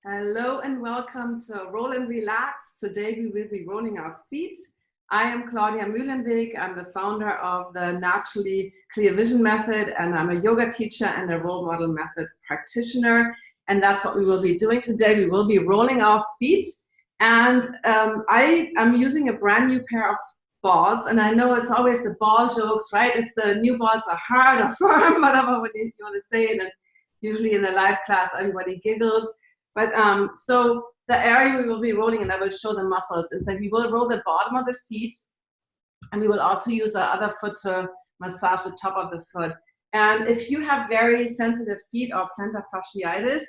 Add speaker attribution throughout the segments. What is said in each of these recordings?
Speaker 1: Hello and welcome to Roll and Relax. Today we will be rolling our feet. I am Claudia Mühlenweg. I'm the founder of the Naturally Clear Vision Method, and I'm a yoga teacher and a role model method practitioner. And that's what we will be doing today. We will be rolling our feet. And I am using a brand new pair of balls. And I know it's always the ball jokes, right? It's the new balls are hard or firm, whatever you want to say. And usually in the live class, everybody giggles. But so the area we will be rolling, and I will show the muscles, is that we will roll the bottom of the feet, and we will also use our other foot to massage the top of the foot. And if you have very sensitive feet or plantar fasciitis,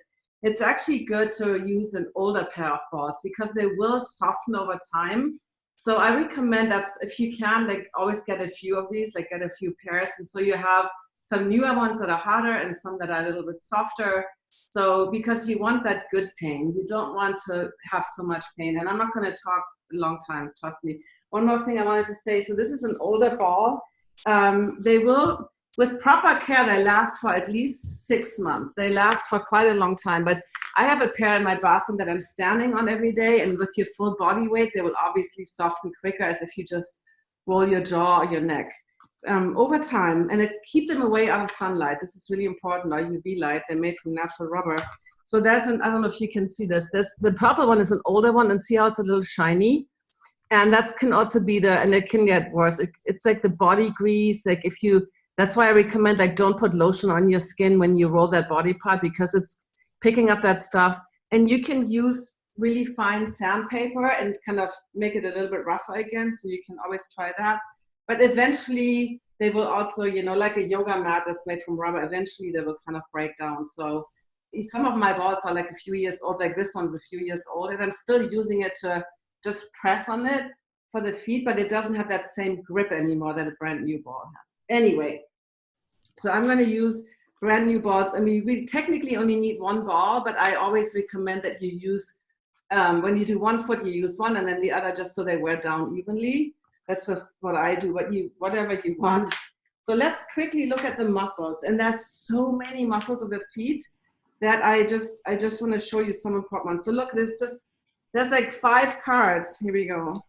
Speaker 1: it's actually good to use an older pair of balls because they will soften over time. So I recommend that if you can, like always get a few of these, like get a few pairs. And so you have some newer ones that are harder and some that are a little bit softer. So because you want that good pain, you don't want to have so much pain. And I'm not going to talk a long time, trust me. One more thing I wanted to say. So this is an older ball. They will, with proper care, they last for at least 6 months. They last for quite a long time. But I have a pair in my bathroom that I'm standing on every day. And with your full body weight, they will obviously soften quicker as if you just roll your jaw or your neck. Over time, and keep them away out of sunlight. This is really important, or UV light. They're made from natural rubber. So there's I don't know if you can see this. The purple one is an older one, and see how it's a little shiny. And that can also be and it can get worse. It's like the body grease. Like that's why I recommend don't put lotion on your skin when you roll that body part, because it's picking up that stuff. And you can use really fine sandpaper and kind of make it a little bit rougher again. So you can always try that. But eventually they will also, like a yoga mat that's made from rubber, eventually they will kind of break down. So some of my balls are like a few years old, like this one's a few years old, and I'm still using it to just press on it for the feet, but it doesn't have that same grip anymore that a brand new ball has. Anyway, so I'm going to use brand new balls. I mean, we technically only need one ball, but I always recommend that you use, when you do one foot, you use one and then the other just so they wear down evenly. That's just what I do, whatever you want. So let's quickly look at the muscles. And there's so many muscles of the feet that I just want to show you some important ones. So look, there's like 5 cards. Here we go.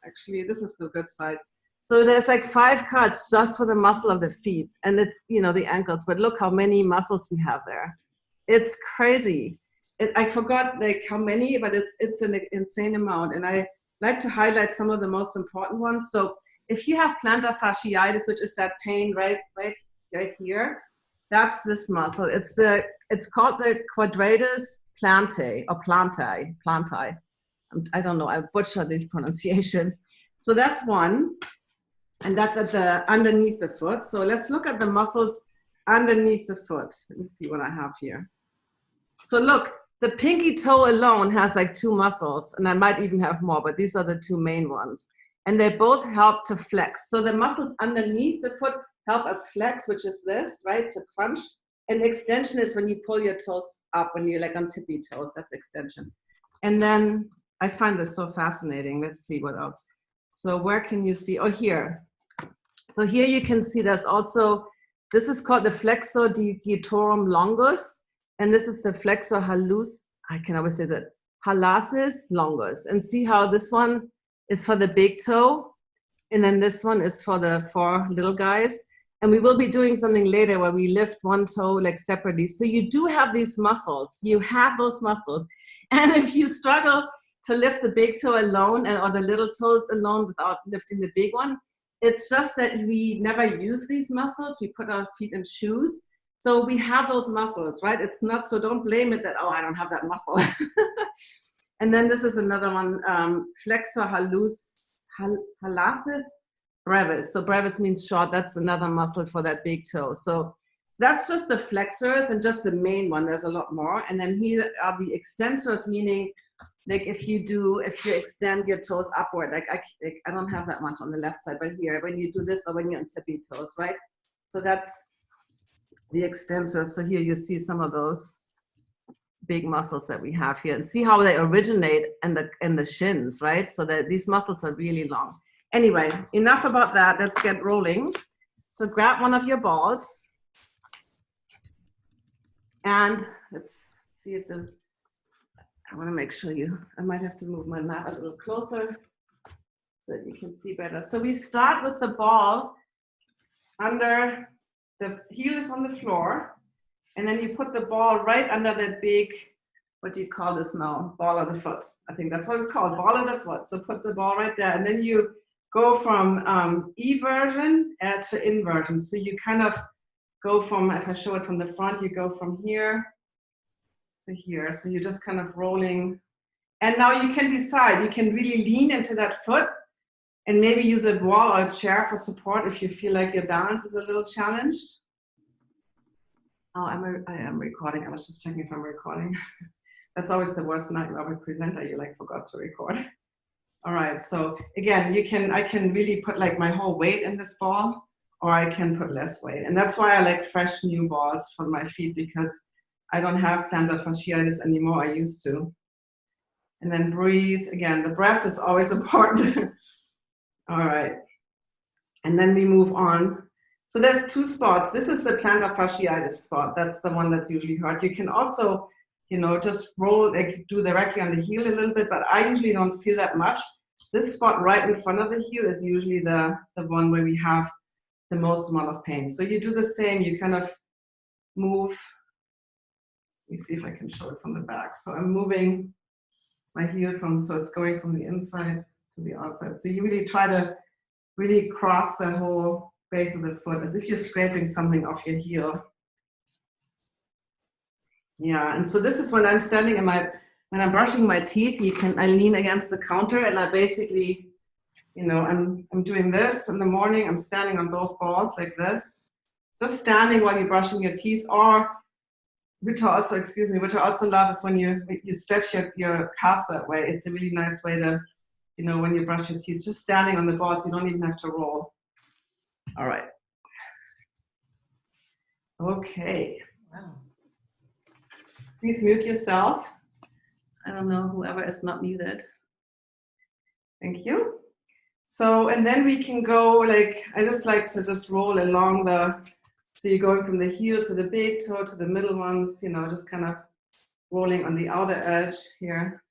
Speaker 1: Actually, this is the good side. So there's like 5 cards just for the muscle of the feet. And it's, the ankles. But look how many muscles we have there. It's crazy. I forgot like how many, but it's an insane amount. And I like to highlight some of the most important ones. So if you have plantar fasciitis, which is that pain right here, that's this muscle. It's called the quadratus plantae or plantae. I don't know, I butchered these pronunciations. So that's one, and that's underneath the foot. So let's look at the muscles underneath the foot. Let me see what I have here. So look, the pinky toe alone has like 2 muscles, and I might even have more, but these are the 2 main ones. And they both help to flex. So the muscles underneath the foot help us flex, which is this, right, to crunch. And extension is when you pull your toes up, when you're like on tippy toes, that's extension. And then I find this so fascinating. Let's see what else. So where can you see? Oh, here. So here you can see there's also, this is called the flexor digitorum longus. And this is the flexor hallucis, I can always say that, hallucis longus. And see how this one is for the big toe, and then this one is for the 4 little guys. And we will be doing something later where we lift one toe like separately. So you do have these muscles. You have those muscles. And if you struggle to lift the big toe alone or the little toes alone without lifting the big one, it's just that we never use these muscles. We put our feet in shoes. So we have those muscles, right? It's not, so don't blame it that, oh, I don't have that muscle. And then this is another one, flexor hallucis brevis. So brevis means short. That's another muscle for that big toe. So that's just the flexors and just the main one. There's a lot more. And then here are the extensors, meaning like if you extend your toes upward, like I don't have that much on the left side, but here, when you do this or when you're on tippy toes, right? So that's the extensors. So here you see some of those big muscles that we have here, and see how they originate in the shins, right? So that these muscles are really long. Anyway, enough about that. Let's get rolling. So grab one of your balls, and let's see if I want to make sure I might have to move my mat a little closer so that you can see better. So we start with the ball under, the heel is on the floor, and then you put the ball right under that big, what do you call this now? Ball of the foot. I think that's what it's called, ball of the foot. So put the ball right there, and then you go from eversion to inversion. So you kind of go from, if I show it from the front, you go from here to here. So you're just kind of rolling. And now you can decide, you can really lean into that foot and maybe use a wall or a chair for support if you feel like your balance is a little challenged. Oh, I am recording. I was just checking if I'm recording. That's always the worst nightmare of a presenter. You like forgot to record. All right. So again, I can really put like my whole weight in this ball, or I can put less weight. And that's why I like fresh new balls for my feet, because I don't have plantar fasciitis anymore. I used to. And then breathe. Again, the breath is always important. All right. And then we move on. So there's two spots. This is the plantar fasciitis spot. That's the one that's usually hurt. You can also, just roll, like do directly on the heel a little bit, but I usually don't feel that much. This spot right in front of the heel is usually the one where we have the most amount of pain. So you do the same, you kind of move. Let me see if I can show it from the back. So I'm moving my heel so it's going from the inside to the outside. So you really try to really cross the whole base of the foot as if you're scraping something off your heel. Yeah, and so this is when I'm standing when I'm brushing my teeth, I lean against the counter and I basically, I'm doing this in the morning. I'm standing on both balls like this, just standing while you're brushing your teeth, or which I also love is when you stretch your calves that way. It's a really nice way to, when you brush your teeth, just standing on the balls, you don't even have to roll. All right. Okay. Wow. Please mute yourself. I don't know, whoever is not muted. Thank you. So, and then we can go I just like to just roll along so you're going from the heel to the big toe to the middle ones, just kind of rolling on the outer edge here.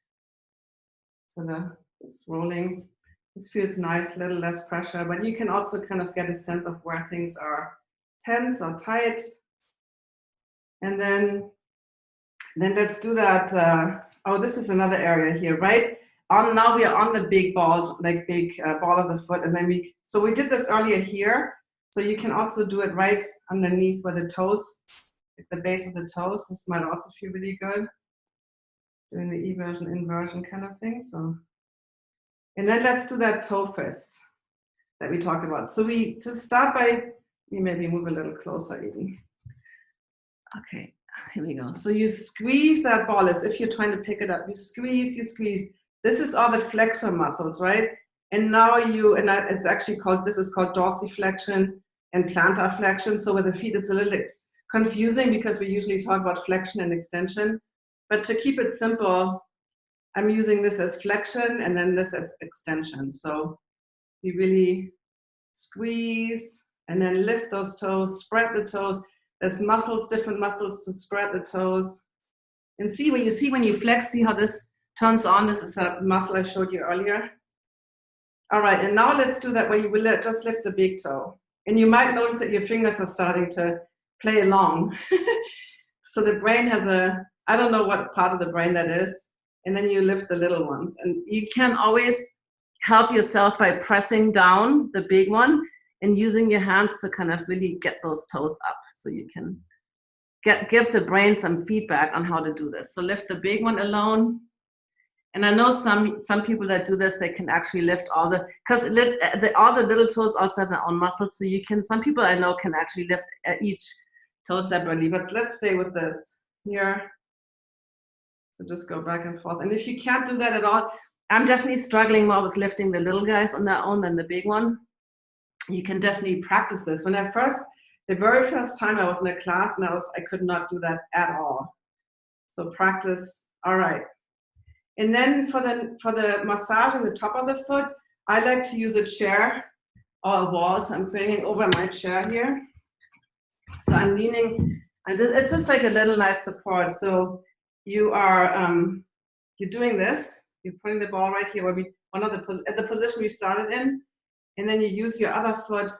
Speaker 1: Just rolling. This feels nice, a little less pressure, but you can also kind of get a sense of where things are tense or tight. And then let's do that. This is another area here, right? Now we are on the big ball, ball of the foot. And then so we did this earlier here. So you can also do it right underneath where the toes, the base of the toes. This might also feel really good. Doing the eversion, inversion kind of thing. So, and then let's do that toe fist that we talked about. So to start by, maybe move a little closer even. Okay. Here we go. So you squeeze that ball as if you're trying to pick it up. You squeeze. This is all the flexor muscles, right? And now it's actually this is called dorsiflexion and plantar flexion. So with the feet, it's a little confusing because we usually talk about flexion and extension. But to keep it simple, I'm using this as flexion and then this as extension. So you really squeeze and then lift those toes, spread the toes. There's different muscles to spread the toes. And when you flex, see how this turns on? This is that muscle I showed you earlier. All right, and now let's do that where you will just lift the big toe. And you might notice that your fingers are starting to play along. So the brain has I don't know what part of the brain that is. And then you lift the little ones. And you can always help yourself by pressing down the big one and using your hands to kind of really get those toes up. So you can give the brain some feedback on how to do this. So lift the big one alone. And I know some people that do this, they can actually lift because all the little toes also have their own muscles. So some people I know can actually lift each toe separately, but let's stay with this here. So just go back and forth. And if you can't do that at all, I'm definitely struggling more with lifting the little guys on their own than the big one. You can definitely practice this. The very first time I was in a class and I could not do that at all. So practice. All right. And then for the massage on the top of the foot, I like to use a chair or a wall. So I'm bringing over my chair here. So I'm leaning, and it's just like a little nice support. So you're you're doing this, you're putting the ball right here, where at the position we started in, and then you use your other foot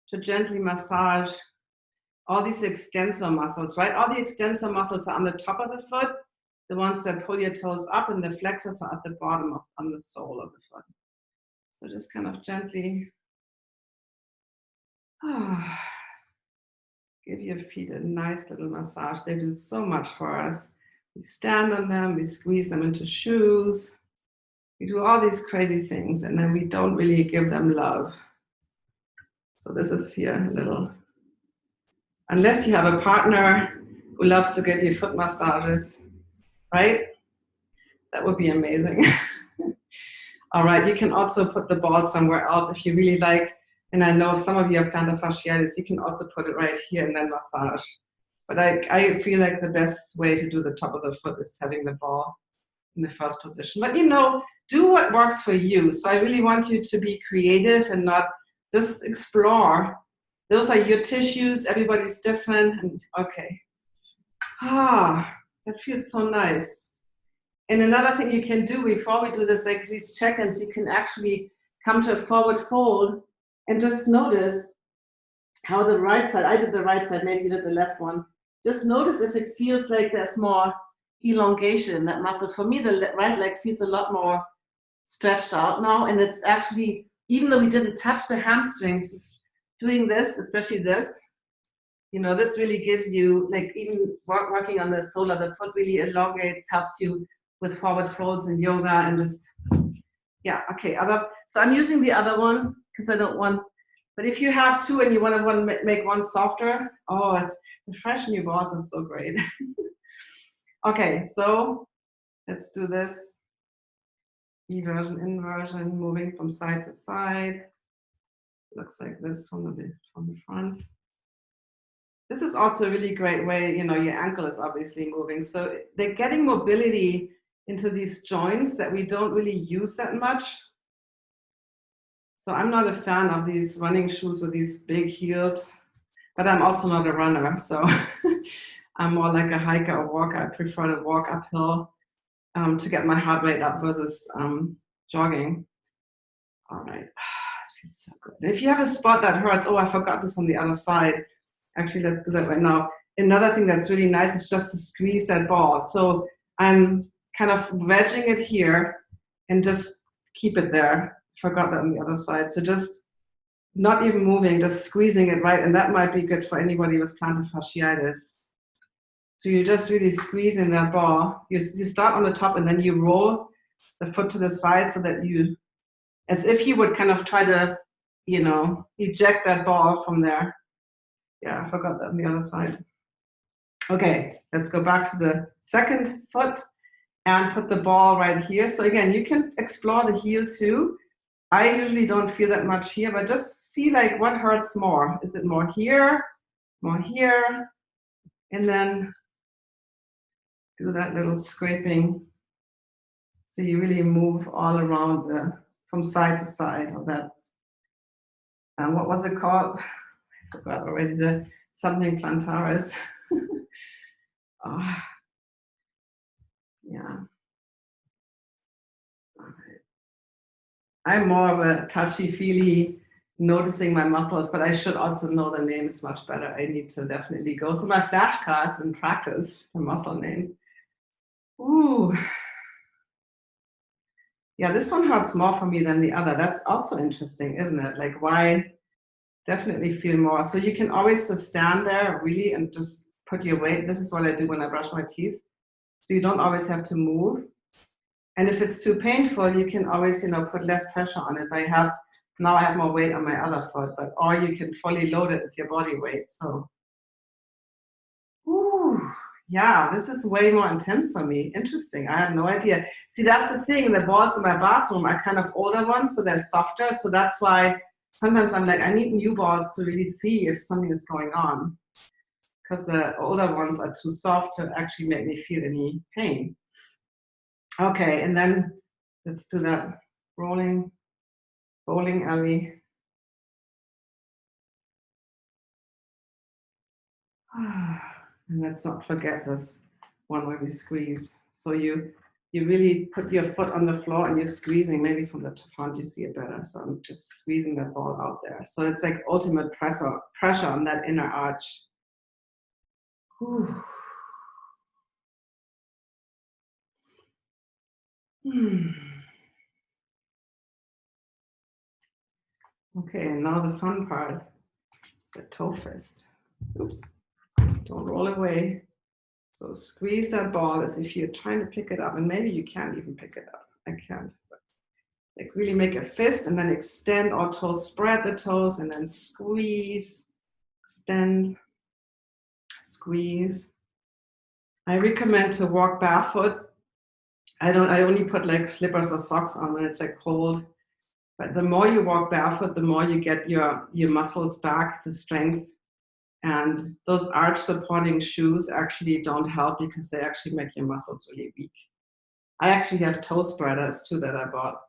Speaker 1: to gently massage all these extensor muscles, right? All the extensor muscles are on the top of the foot, the ones that pull your toes up, and the flexors are at the bottom on the sole of the foot. So just kind of gently give your feet a nice little massage. They do so much for us. We stand on them, we squeeze them into shoes, we do all these crazy things, and then we don't really give them love. So this is here a little, unless you have a partner who loves to give you foot massages, right? That would be amazing. All right, you can also put the ball somewhere else if you really like. And I know if some of you have plantar fasciitis, you can also put it right here and then massage. But I feel like the best way to do the top of the foot is having the ball in the first position. But do what works for you. So I really want you to be creative and not just explore. Those are your tissues, everybody's different. And okay. That feels so nice. And another thing you can do before we do this, like these check-ins, you can actually come to a forward fold and just notice how the right side, I did the right side, maybe you did the left one. Just notice if it feels like there's more elongation in that muscle. For me, the right leg feels a lot more stretched out now. And it's actually, even though we didn't touch the hamstrings, just doing this, especially this, this really gives you, like even working on the sole of the foot really elongates, helps you with forward folds in yoga and just, yeah, okay. So I'm using the other one because I don't want, but if you have two and you want to make one softer, the fresh new balls are so great. Okay, so let's do this. Eversion, inversion, moving from side to side. Looks like this from the front. This is also a really great way, your ankle is obviously moving. So they're getting mobility into these joints that we don't really use that much. So I'm not a fan of these running shoes with these big heels, but I'm also not a runner. So I'm more like a hiker or walker. I prefer to walk uphill to get my heart rate up versus jogging. All right, it feels so good. If you have a spot that hurts, I forgot this on the other side. Actually, let's do that right now. Another thing that's really nice is just to squeeze that ball. So I'm kind of wedging it here and just keep it there. Forgot that on the other side. So just not even moving, just squeezing it right. And that might be good for anybody with plantar fasciitis. So you're just really squeezing that ball. You start on the top and then you roll the foot to the side so that you, as if you would kind of try to, eject that ball from there. Yeah, I forgot that on the other side. Okay, let's go back to the second foot and put the ball right here. So again, you can explore the heel too. I usually don't feel that much here, but just see like what hurts more. Is it more here, and then do that little scraping. So you really move all around from side to side of that. What was it called? I forgot already. The something plantaris. Yeah. I'm more of a touchy-feely, noticing my muscles, but I should also know the names much better. I need to definitely go through my flashcards and practice the muscle names. Ooh. Yeah, this one hurts more for me than the other. That's also interesting, isn't it? Like, why? Definitely feel more. So you can always just stand there really and just put your weight. This is what I do when I brush my teeth. So you don't always have to move. And if it's too painful, you can always, put less pressure on it. Now I have more weight on my other foot, or you can fully load it with your body weight. So, yeah, this is way more intense for me. Interesting. I had no idea. See, that's the thing. The balls in my bathroom are kind of older ones, so they're softer. So that's why sometimes I'm like, I need new balls to really see if something is going on, because the older ones are too soft to actually make me feel any pain. Okay, and then let's do that rolling bowling alley. And let's not forget this one where we squeeze. So you you really put your foot on the floor and you're squeezing. Maybe from the front you see it better. So I'm just squeezing that ball out there. So it's like ultimate pressure on that inner arch. Whew. Okay, and now the fun part, the toe fist. Oops, don't roll away. So squeeze that ball as if you're trying to pick it up, and maybe you can't even pick it up. I can't. But like really make a fist and then extend all toes, spread the toes, and then squeeze, extend, squeeze. I recommend to walk barefoot. I only put like slippers or socks on when it's like cold. But the more you walk barefoot, the more you get your muscles back, the strength. And those arch supporting shoes actually don't help because they actually make your muscles really weak. I actually have toe spreaders too that I bought.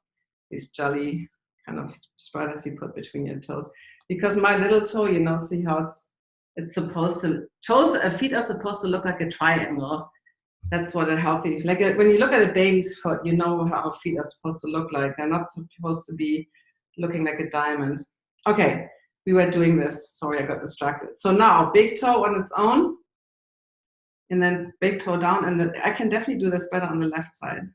Speaker 1: These jelly kind of spreaders you put between your toes. Because my little toe, you know, see how it's supposed to, feet are supposed to look like a triangle. That's what a healthy, like when you look at a baby's foot, you know how feet are supposed to look like. They're not supposed to be looking like a diamond. Okay, we were doing this. Sorry, I got distracted. So now big toe on its own, and then big toe down. And I can definitely do this better on the left side.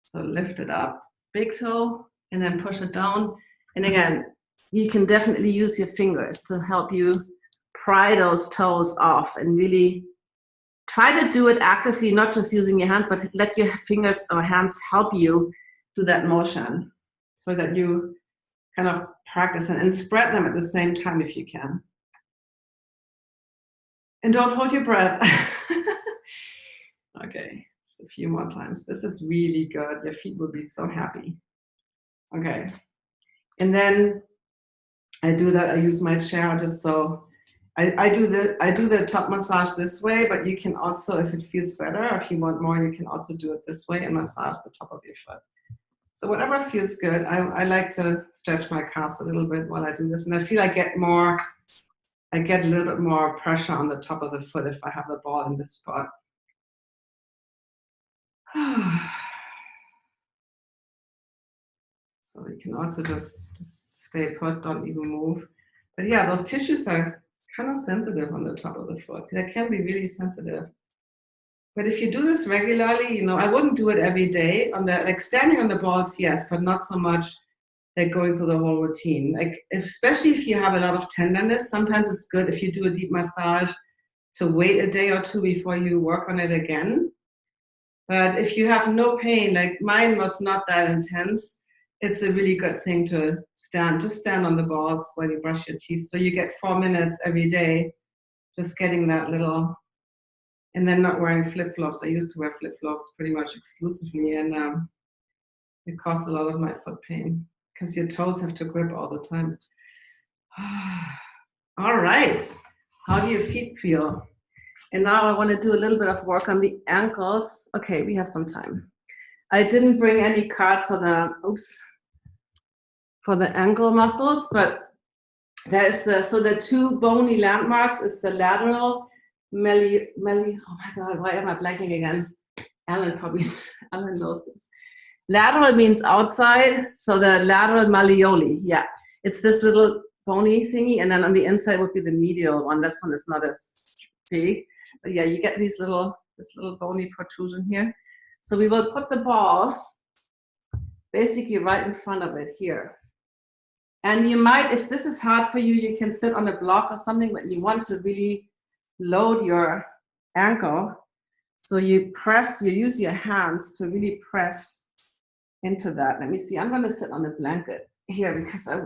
Speaker 1: So lift it up, big toe, and then push it down. And again, you can definitely use your fingers to help you pry those toes off and really try to do it actively, not just using your hands, but let your fingers or hands help you do that motion so that you kind of practice and spread them at the same time if you can. And don't hold your breath. Okay, just a few more times. This is really good. Your feet will be so happy. Okay. And then I do that. I use my chair just so I do the top massage this way, but you can also, if it feels better, if you want more, you can also do it this way and massage the top of your foot. So whatever feels good. I like to stretch my calves a little bit while I do this, and I feel I get a little bit more pressure on the top of the foot if I have the ball in this spot. So you can also just stay put, don't even move. But yeah, those tissues are kind of sensitive on the top of the foot. They can be really sensitive. But if you do this regularly, you know, I wouldn't do it every day. Like standing on the balls, yes, but not so much like going through the whole routine. Like especially if you have a lot of tenderness, sometimes it's good if you do a deep massage to wait a day or two before you work on it again. But if you have no pain, like mine was not that intense, it's a really good thing to just stand on the balls while you brush your teeth. So you get 4 minutes every day, just getting that little, and then not wearing flip-flops. I used to wear flip-flops pretty much exclusively, and it caused a lot of my foot pain because your toes have to grip all the time. All right, how do your feet feel? And now I want to do a little bit of work on the ankles. Okay, we have some time. I didn't bring any cards for the ankle muscles, but there's the two bony landmarks is the lateral oh my God, why am I blanking again? Alan knows this. Lateral means outside, so the lateral malleoli, yeah. It's this little bony thingy, and then on the inside would be the medial one. This one is not as big, but yeah, you get this little bony protrusion here. So we will put the ball basically right in front of it here. And you might, if this is hard for you, you can sit on a block or something, but you want to really load your ankle. So you use your hands to really press into that. Let me see, I'm going to sit on a blanket here because I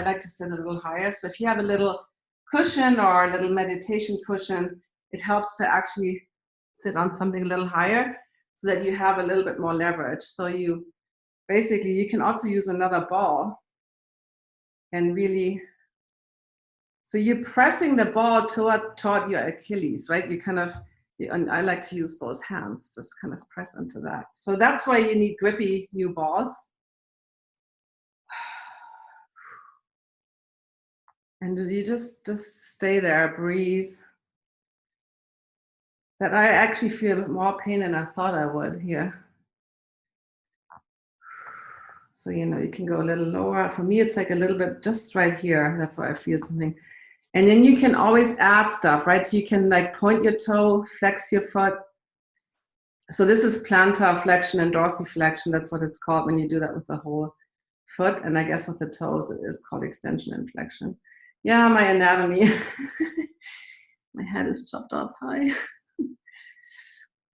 Speaker 1: like to sit a little higher. So if you have a little cushion or a little meditation cushion, it helps to actually sit on something a little higher so that you have a little bit more leverage. So you can also use another ball and really, so you're pressing the ball toward your Achilles, right? You kind of, and I like to use both hands, just kind of press into that. So that's why you need grippy new balls. And you just stay there, breathe. that I actually feel more pain than I thought I would here. So, you know, you can go a little lower. For me, it's like a little bit just right here. That's why I feel something. And then you can always add stuff, right? You can like point your toe, flex your foot. So this is plantar flexion and dorsiflexion. That's what it's called when you do that with the whole foot. And I guess with the toes, it is called extension and flexion. Yeah, my anatomy. My head is chopped off high.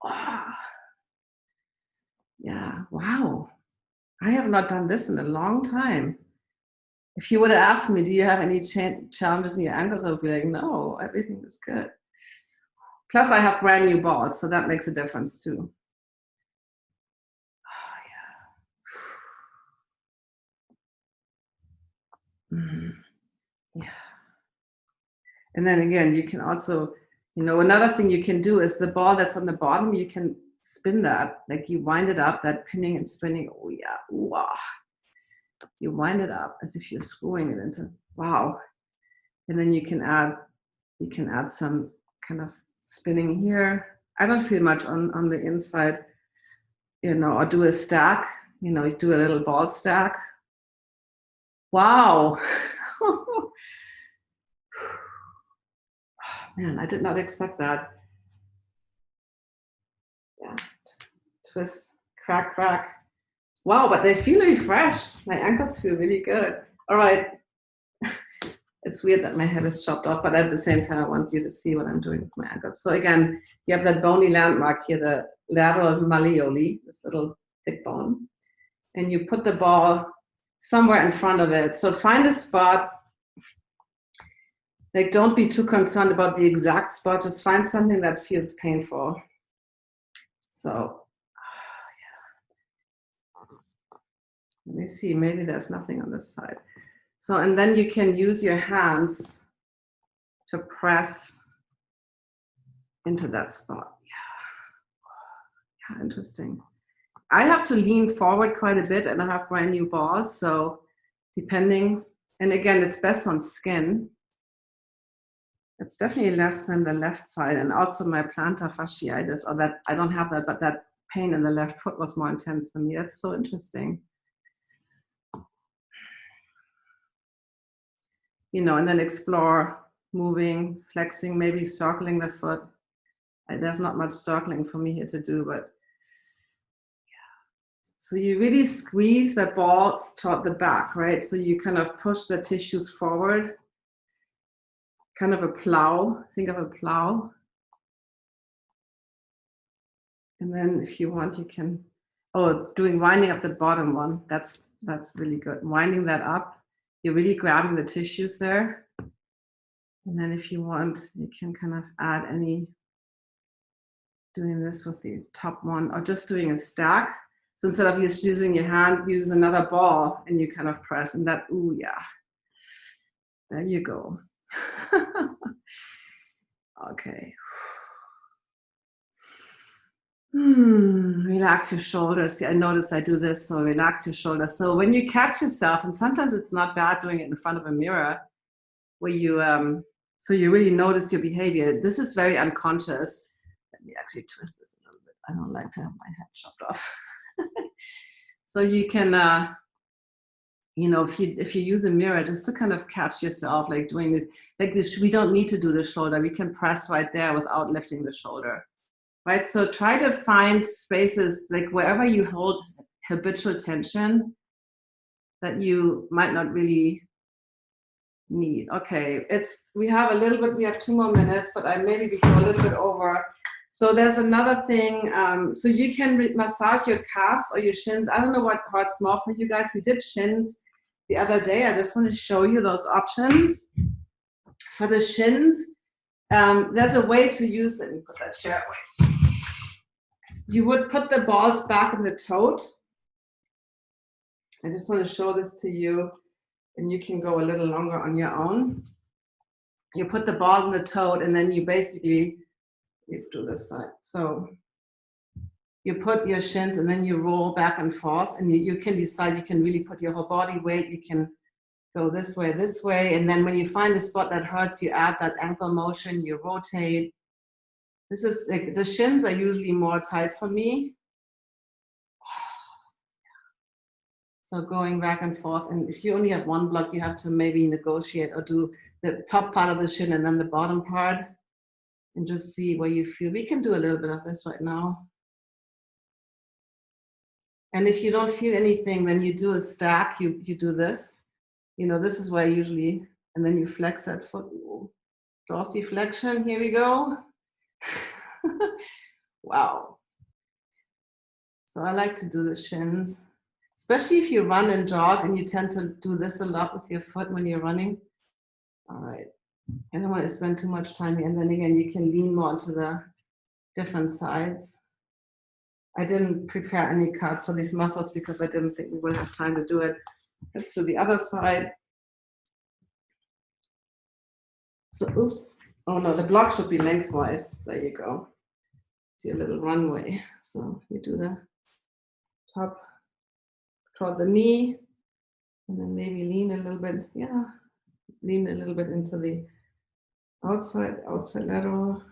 Speaker 1: Oh. Yeah, wow. I have not done this in a long time. If you would have asked me, do you have any challenges in your ankles? I would be like, no, everything is good. Plus, I have brand new balls, so that makes a difference too. Oh, yeah. Mm-hmm. Yeah. And then again, you can also, you know, another thing you can do is the ball that's on the bottom, you can spin that, like you wind it up, that pinning and spinning. Oh yeah, wow. You wind it up as if you're screwing it into, wow. And then you can add some kind of spinning here. I don't feel much on the inside, you know, or do a stack, you know, you do a little ball stack. Wow. Man, I did not expect that. Yeah, twist, crack, crack. Wow, but they feel refreshed. My ankles feel really good. All right. It's weird that my head is chopped off, but at the same time, I want you to see what I'm doing with my ankles. So again, you have that bony landmark here, the lateral malleoli, this little thick bone. And you put the ball somewhere in front of it. So find a spot. Like, don't be too concerned about the exact spot. Just find something that feels painful. So, let me see. Maybe there's nothing on this side. So, and then you can use your hands to press into that spot. Yeah, interesting. I have to lean forward quite a bit, and I have brand new balls. So, depending, and again, it's best on skin. It's definitely less than the left side, and also my plantar fasciitis, or that I don't have that, but that pain in the left foot was more intense for me. That's so interesting. You know, and then explore moving, flexing, maybe circling the foot. There's not much circling for me here to do, but yeah. So you really squeeze the ball toward the back, right? So you kind of push the tissues forward, kind of a plow. Think of a plow. And then if you want, you can, winding up the bottom one. That's really good. Winding that up, you're really grabbing the tissues there. And then if you want, you can kind of add doing this with the top one, or just doing a stack. So instead of just using your hand, use another ball and you kind of press, and that, ooh, yeah. There you go. Okay. Relax your shoulders. I notice I do this, so relax your shoulders. So when you catch yourself, and sometimes it's not bad doing it in front of a mirror, where you, so you really notice your behavior. This is very unconscious. Let me actually twist this a little bit. I don't like to have my head chopped off. So you can, you know, if you use a mirror, just to kind of catch yourself, like doing this, like this, we don't need to do the shoulder. We can press right there without lifting the shoulder. Right, so try to find spaces like wherever you hold habitual tension that you might not really need. Okay, we have 2 more minutes, but I maybe go a little bit over. So there's another thing. So you can massage your calves or your shins. I don't know how it's more for you guys. We did shins the other day. I just want to show you those options. For the shins, there's a way to use, let me put that chair away. You would put the balls back in the tote. I just want to show this to you, and you can go a little longer on your own. You put the ball in the tote, and then you basically, do this side. So you put your shins, and then you roll back and forth, and you can decide, you can really put your whole body weight. You can go this way, and then when you find a spot that hurts, you add that ankle motion, you rotate. This is like, the shins are usually more tight for me. So going back and forth, and if you only have one block, you have to maybe negotiate or do the top part of the shin and then the bottom part, and just see where you feel. We can do a little bit of this right now. And if you don't feel anything, then you do a stack, you do this. You know, this is where I usually, and then you flex that foot. Dorsiflexion, here we go. Wow. So I like to do the shins, especially if you run and jog and you tend to do this a lot with your foot when you're running. All right. I don't want to spend too much time here. And then again, you can lean more onto the different sides. I didn't prepare any cards for these muscles because I didn't think we would have time to do it. Let's do the other side. So, oops. Oh no, the block should be lengthwise. There you go. See a little runway. So you do the top toward the knee, and then maybe lean a little bit. Yeah, lean a little bit into the outside lateral.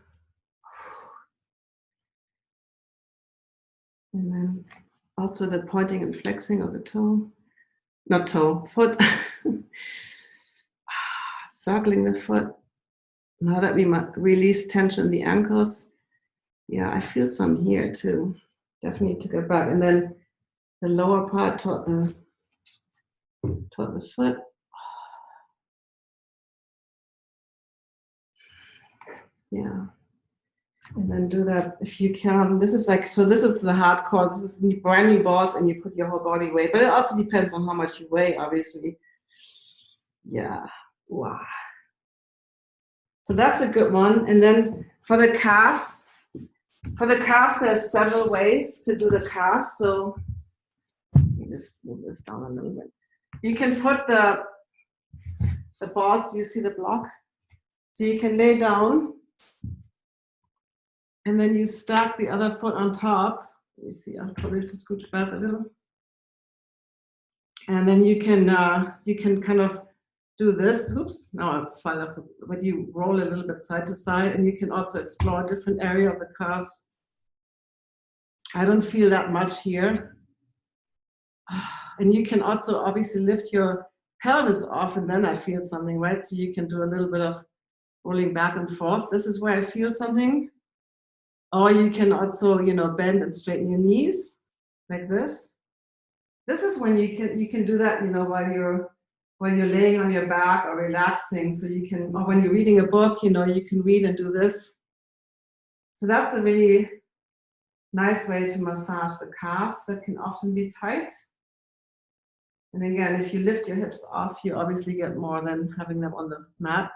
Speaker 1: And then also the pointing and flexing of the toe. Not toe, foot. Circling the foot. Now that we release tension in the ankles. Yeah, I feel some here too. Definitely to get back. And then the lower part toward the foot. Yeah. And then do that if you can. This is like, so this is the hardcore. This is brand new balls and you put your whole body weight. But it also depends on how much you weigh, obviously. Yeah. Wow. So that's a good one. And then for the calves, there's several ways to do the calves. So let me just move this down a little bit. You can put the balls, do you see the block? So you can lay down and then you stack the other foot on top. Let me see, I'll probably have to scooch back a little. And then you can kind of do this. Oops, now I fell off. But you roll a little bit side to side, and you can also explore a different area of the calves. I don't feel that much here. And you can also obviously lift your pelvis off, and then I feel something, right? So you can do a little bit of rolling back and forth. This is where I feel something. Or you can also, you know, bend and straighten your knees like this. This is when you can do that, you know, while you're laying on your back or relaxing. So you can, or when you're reading a book, you know, you can read and do this. So that's a really nice way to massage the calves that can often be tight. And again, if you lift your hips off, you obviously get more than having them on the mat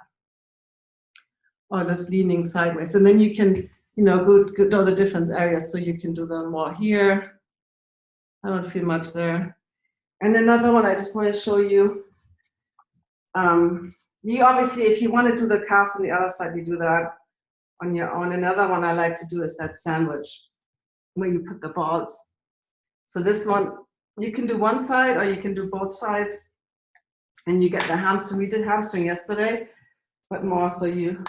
Speaker 1: or just leaning sideways. And then you can, you know, go to all the different areas. So you can do them more here. I don't feel much there. And another one I just want to show you. You obviously, if you want to do the calves on the other side, you do that on your own. Another one I like to do is that sandwich, where you put the balls. So this one, you can do one side or you can do both sides. And you get the hamstring. We did hamstring yesterday, but more so you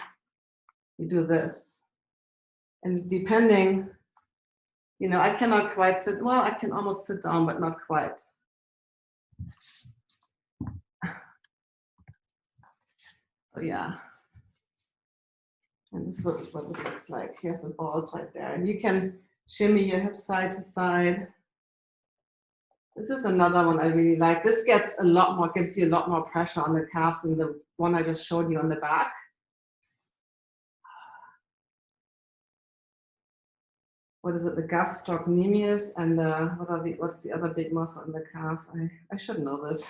Speaker 1: do this. And depending, you know, I cannot quite sit, well, I can almost sit down, but not quite. So yeah. And this is what it looks like. Here's the balls right there. And you can shimmy your hips side to side. This is another one I really like. This gets a lot more, gives you a lot more pressure on the calves than the one I just showed you on the back. What is it? The gastrocnemius and what's the other big muscle in the calf? I should know this.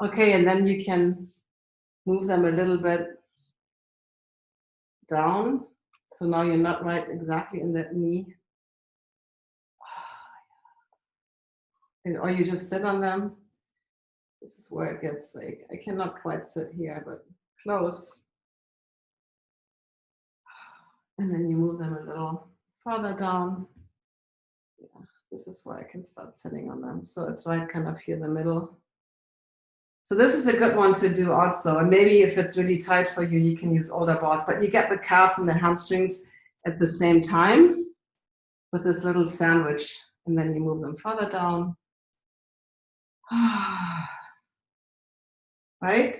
Speaker 1: Okay, and then you can move them a little bit down. So now you're not right exactly in that knee. Or you just sit on them. This is where it gets like, I cannot quite sit here, but close. And then you move them a little farther down. Yeah, this is where I can start sitting on them. So it's right kind of here in the middle. So this is a good one to do also. And maybe if it's really tight for you, you can use older balls, but you get the calves and the hamstrings at the same time with this little sandwich. And then you move them further down. Right?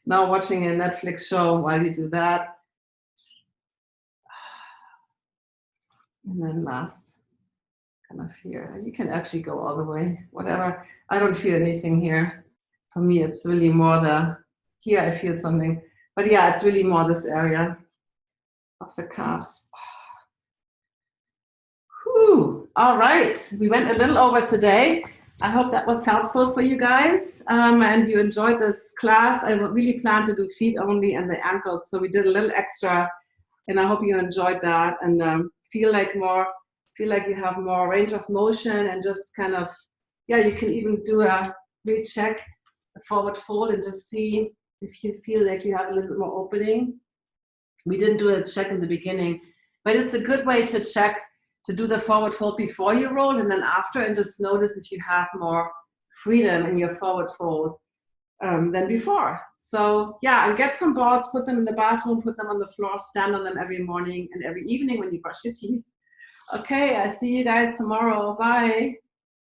Speaker 1: Now watching a Netflix show while you do that. And then last, kind of here. You can actually go all the way, whatever. I don't feel anything here. For me, it's really more here I feel something. But yeah, it's really more this area of the calves. Whew. All right, we went a little over today. I hope that was helpful for you guys and you enjoyed this class. I really plan to do feet only and the ankles, so we did a little extra, and I hope you enjoyed that and feel like you have more range of motion and just kind of, yeah, you can even do a recheck, a forward fold, and just see if you feel like you have a little bit more opening. We didn't do a check in the beginning, but it's a good way to check, to do the forward fold before you roll and then after, and just notice if you have more freedom in your forward fold than before. So yeah, and get some balls, put them in the bathroom, put them on the floor, stand on them every morning and every evening when you brush your teeth. Okay, I see you guys tomorrow. Bye.